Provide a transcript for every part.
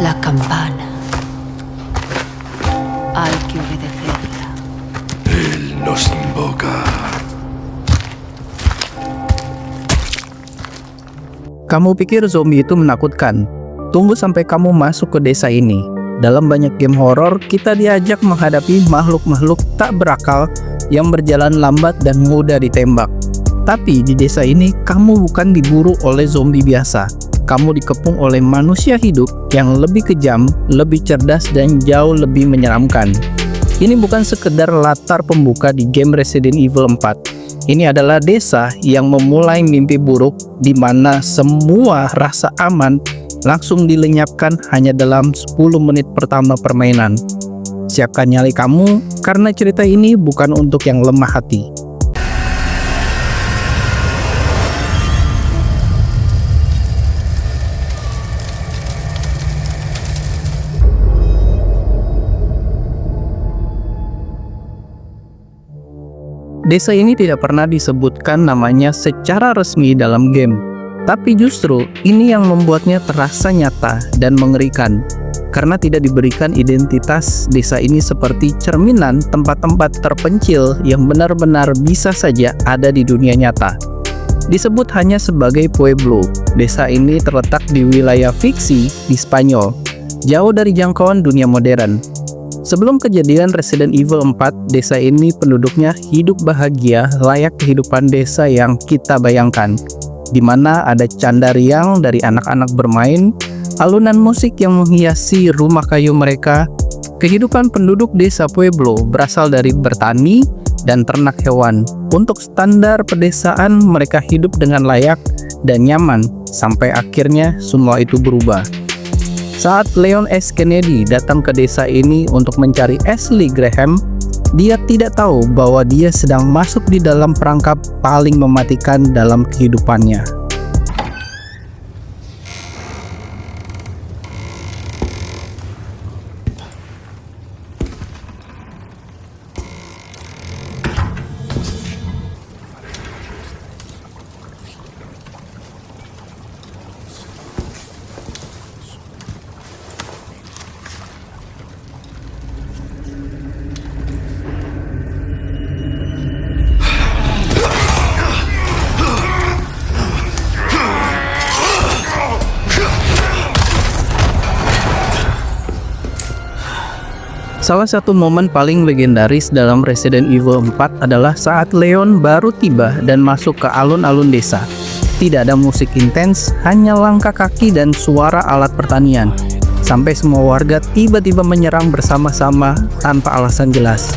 La campana. Hay que obedecerla. Él nos invoca. Kamu pikir zombie itu menakutkan? Tunggu sampai kamu masuk ke desa ini. Dalam banyak game horor, kita diajak menghadapi makhluk-makhluk tak berakal yang berjalan lambat dan mudah ditembak. Tapi di desa ini, kamu bukan diburu oleh zombie biasa. Kamu dikepung oleh manusia hidup yang lebih kejam, lebih cerdas, dan jauh lebih menyeramkan. Ini bukan sekedar latar pembuka di game Resident Evil 4. Ini adalah desa yang memulai mimpi buruk di mana semua rasa aman langsung dilenyapkan hanya dalam 10 menit pertama permainan. Siapkan nyali kamu, karena cerita ini bukan untuk yang lemah hati. Desa ini tidak pernah disebutkan namanya secara resmi dalam game. Tapi justru ini yang membuatnya terasa nyata dan mengerikan, karena tidak diberikan identitas desa ini seperti cerminan tempat-tempat terpencil yang benar-benar bisa saja ada di dunia nyata. Disebut hanya sebagai pueblo, desa ini terletak di wilayah fiksi di Spanyol, jauh dari jangkauan dunia modern. Sebelum kejadian Resident Evil 4, desa ini penduduknya hidup bahagia layak kehidupan desa yang kita bayangkan, di mana ada canda riang dari anak-anak bermain, alunan musik yang menghiasi rumah kayu mereka. Kehidupan penduduk desa Pueblo berasal dari bertani dan ternak hewan. Untuk standar pedesaan, mereka hidup dengan layak dan nyaman, sampai akhirnya semua itu berubah. Saat Leon S. Kennedy datang ke desa ini untuk mencari Ashley Graham, dia tidak tahu bahwa dia sedang masuk di dalam perangkap paling mematikan dalam kehidupannya. Salah satu momen paling legendaris dalam Resident Evil 4 adalah saat Leon baru tiba dan masuk ke alun-alun desa. Tidak ada musik intens, hanya langkah kaki dan suara alat pertanian. Sampai semua warga tiba-tiba menyerang bersama-sama tanpa alasan jelas.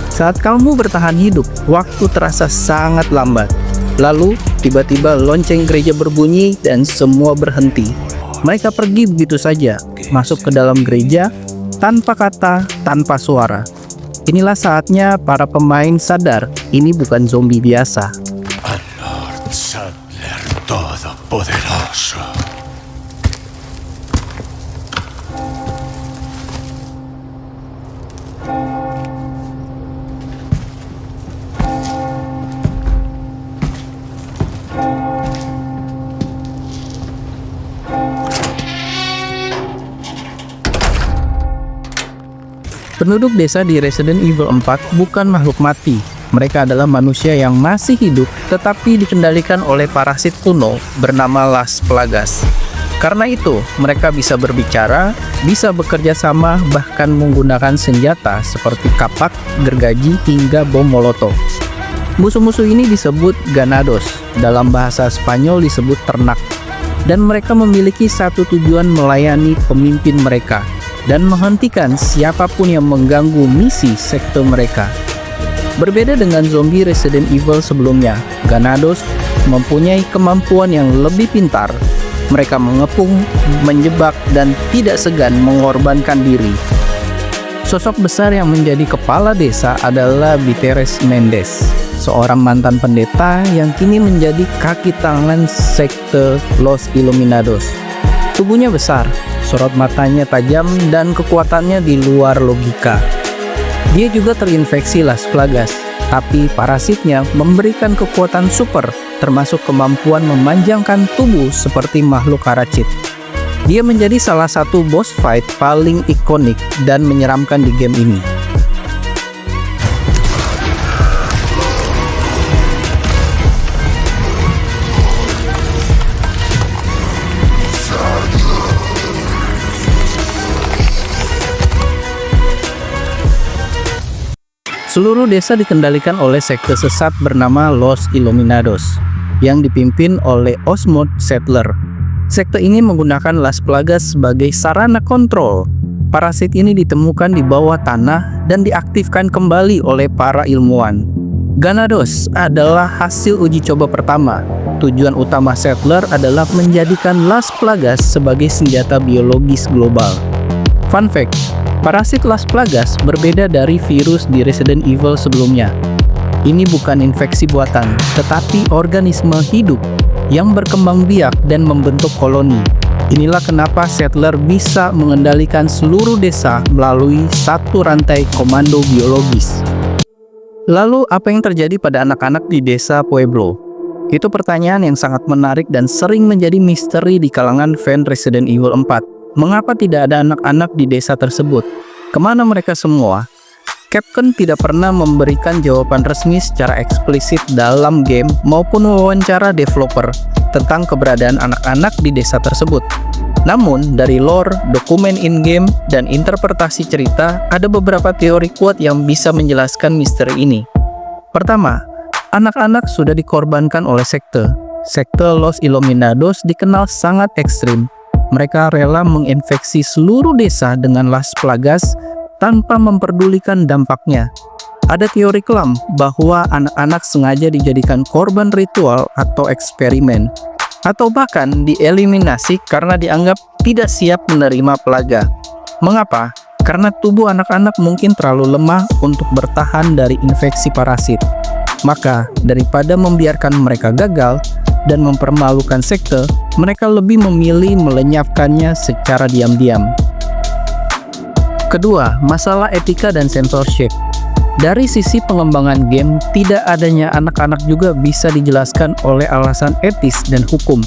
Saat kamu bertahan hidup, waktu terasa sangat lambat. Lalu, tiba-tiba lonceng gereja berbunyi dan semua berhenti. Mereka pergi begitu saja, masuk ke dalam gereja, tanpa kata, tanpa suara. Inilah saatnya para pemain sadar, ini bukan zombie biasa. Al Lord Saddler Todopoderoso. Penduduk desa di Resident Evil 4 bukan makhluk mati. Mereka adalah manusia yang masih hidup tetapi dikendalikan oleh parasit kuno bernama Las Plagas. Karena itu, mereka bisa berbicara, bisa bekerja sama, bahkan menggunakan senjata seperti kapak, gergaji, hingga bom molotov. Musuh-musuh ini disebut ganados, dalam bahasa Spanyol disebut ternak. Dan mereka memiliki satu tujuan, melayani pemimpin mereka dan menghentikan siapapun yang mengganggu misi sekte mereka. Berbeda dengan zombie Resident Evil sebelumnya, Ganados mempunyai kemampuan yang lebih pintar. Mereka mengepung, menjebak, dan tidak segan mengorbankan diri. Sosok besar yang menjadi kepala desa adalah Viteres Mendes, seorang mantan pendeta yang kini menjadi kaki tangan sekte Los Illuminados. Tubuhnya besar, sorot matanya tajam, dan kekuatannya di luar logika. Dia juga terinfeksi Las Plagas, tapi parasitnya memberikan kekuatan super, termasuk kemampuan memanjangkan tubuh seperti makhluk Karachit. Dia menjadi salah satu boss fight paling ikonik dan menyeramkan di game ini. Seluruh desa dikendalikan oleh sekte sesat bernama Los Illuminados yang dipimpin oleh Osmond Saddler. Sekte ini menggunakan Las Plagas sebagai sarana kontrol. Parasit ini ditemukan di bawah tanah dan diaktifkan kembali oleh para ilmuwan. Ganados adalah hasil uji coba pertama. Tujuan utama Saddler adalah menjadikan Las Plagas sebagai senjata biologis global. Fun fact, parasit Las Plagas berbeda dari virus di Resident Evil sebelumnya. Ini bukan infeksi buatan, tetapi organisme hidup yang berkembang biak dan membentuk koloni. Inilah kenapa Saddler bisa mengendalikan seluruh desa melalui satu rantai komando biologis. Lalu, apa yang terjadi pada anak-anak di desa Pueblo? Itu pertanyaan yang sangat menarik dan sering menjadi misteri di kalangan fan Resident Evil 4. Mengapa tidak ada anak-anak di desa tersebut? Kemana mereka semua? Capcom tidak pernah memberikan jawaban resmi secara eksplisit dalam game maupun wawancara developer tentang keberadaan anak-anak di desa tersebut. Namun, dari lore, dokumen in-game, dan interpretasi cerita, ada beberapa teori kuat yang bisa menjelaskan misteri ini. Pertama, anak-anak sudah dikorbankan oleh sekte. Sekte Los Illuminados dikenal sangat ekstrim. Mereka rela menginfeksi seluruh desa dengan Las Plagas tanpa memperdulikan dampaknya. Ada teori kelam bahwa anak-anak sengaja dijadikan korban ritual atau eksperimen, atau bahkan dieliminasi karena dianggap tidak siap menerima plaga. Mengapa? Karena tubuh anak-anak mungkin terlalu lemah untuk bertahan dari infeksi parasit. Maka, daripada membiarkan mereka gagal dan mempermalukan sekte, mereka lebih memilih melenyapkannya secara diam-diam. Kedua, masalah etika dan censorship. Dari sisi pengembangan game, tidak adanya anak-anak juga bisa dijelaskan oleh alasan etis dan hukum.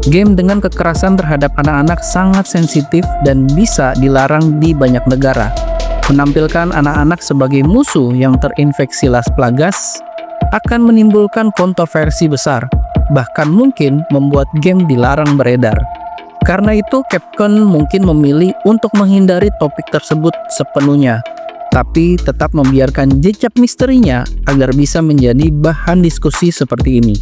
Game dengan kekerasan terhadap anak-anak sangat sensitif dan bisa dilarang di banyak negara. Menampilkan anak-anak sebagai musuh yang terinfeksi Las Plagas akan menimbulkan kontroversi besar, bahkan mungkin membuat game dilarang beredar. Karena itu, Capcom mungkin memilih untuk menghindari topik tersebut sepenuhnya, tapi tetap membiarkan jejak misterinya agar bisa menjadi bahan diskusi seperti ini.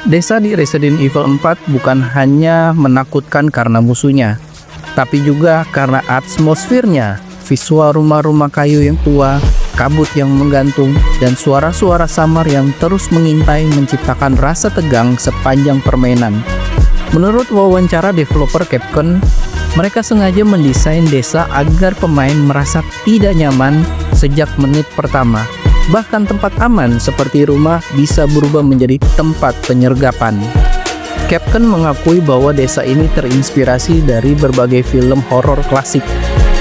Desa di Resident Evil 4 bukan hanya menakutkan karena musuhnya, tapi juga karena atmosfernya, visual rumah-rumah kayu yang tua, kabut yang menggantung, dan suara-suara samar yang terus mengintai menciptakan rasa tegang sepanjang permainan. Menurut wawancara developer Capcom, mereka sengaja mendesain desa agar pemain merasa tidak nyaman sejak menit pertama. Bahkan tempat aman seperti rumah bisa berubah menjadi tempat penyergapan. Capcom mengakui bahwa desa ini terinspirasi dari berbagai film horor klasik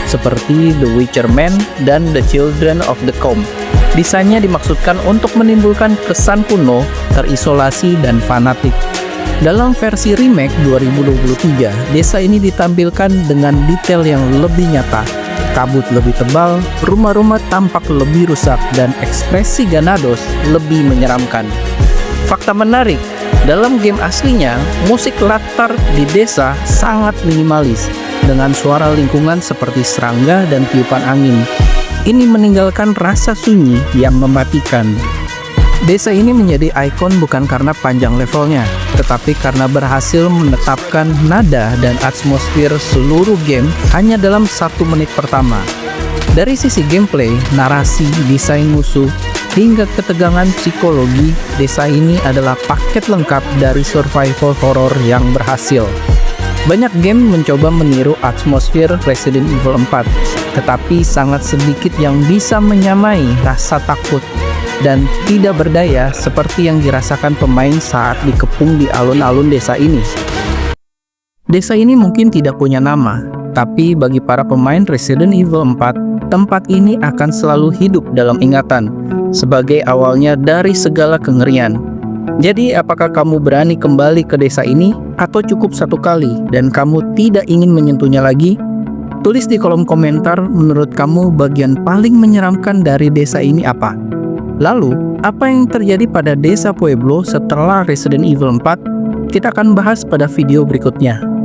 seperti The Witcher Man dan The Children of the Corn. Desainnya dimaksudkan untuk menimbulkan kesan kuno, terisolasi, dan fanatik. Dalam versi remake 2023, desa ini ditampilkan dengan detail yang lebih nyata. Kabut lebih tebal, rumah-rumah tampak lebih rusak, dan ekspresi Ganados lebih menyeramkan. Fakta menarik, dalam game aslinya, musik latar di desa sangat minimalis, dengan suara lingkungan seperti serangga dan tiupan angin. Ini meninggalkan rasa sunyi yang mematikan. Desa ini menjadi ikon bukan karena panjang levelnya, tetapi karena berhasil menetapkan nada dan atmosfer seluruh game hanya dalam 1 menit pertama. Dari sisi gameplay, narasi, desain musuh, hingga ketegangan psikologi, desa ini adalah paket lengkap dari survival horror yang berhasil. Banyak game mencoba meniru atmosfer Resident Evil 4, tetapi sangat sedikit yang bisa menyamai rasa takut dan tidak berdaya seperti yang dirasakan pemain saat dikepung di alun-alun desa ini. Desa ini mungkin tidak punya nama, tapi bagi para pemain Resident Evil 4, tempat ini akan selalu hidup dalam ingatan, sebagai awalnya dari segala kengerian. Jadi, apakah kamu berani kembali ke desa ini, atau cukup satu kali dan kamu tidak ingin menyentuhnya lagi? Tulis di kolom komentar menurut kamu bagian paling menyeramkan dari desa ini apa? Lalu, apa yang terjadi pada desa Pueblo setelah Resident Evil 4? Kita akan bahas pada video berikutnya.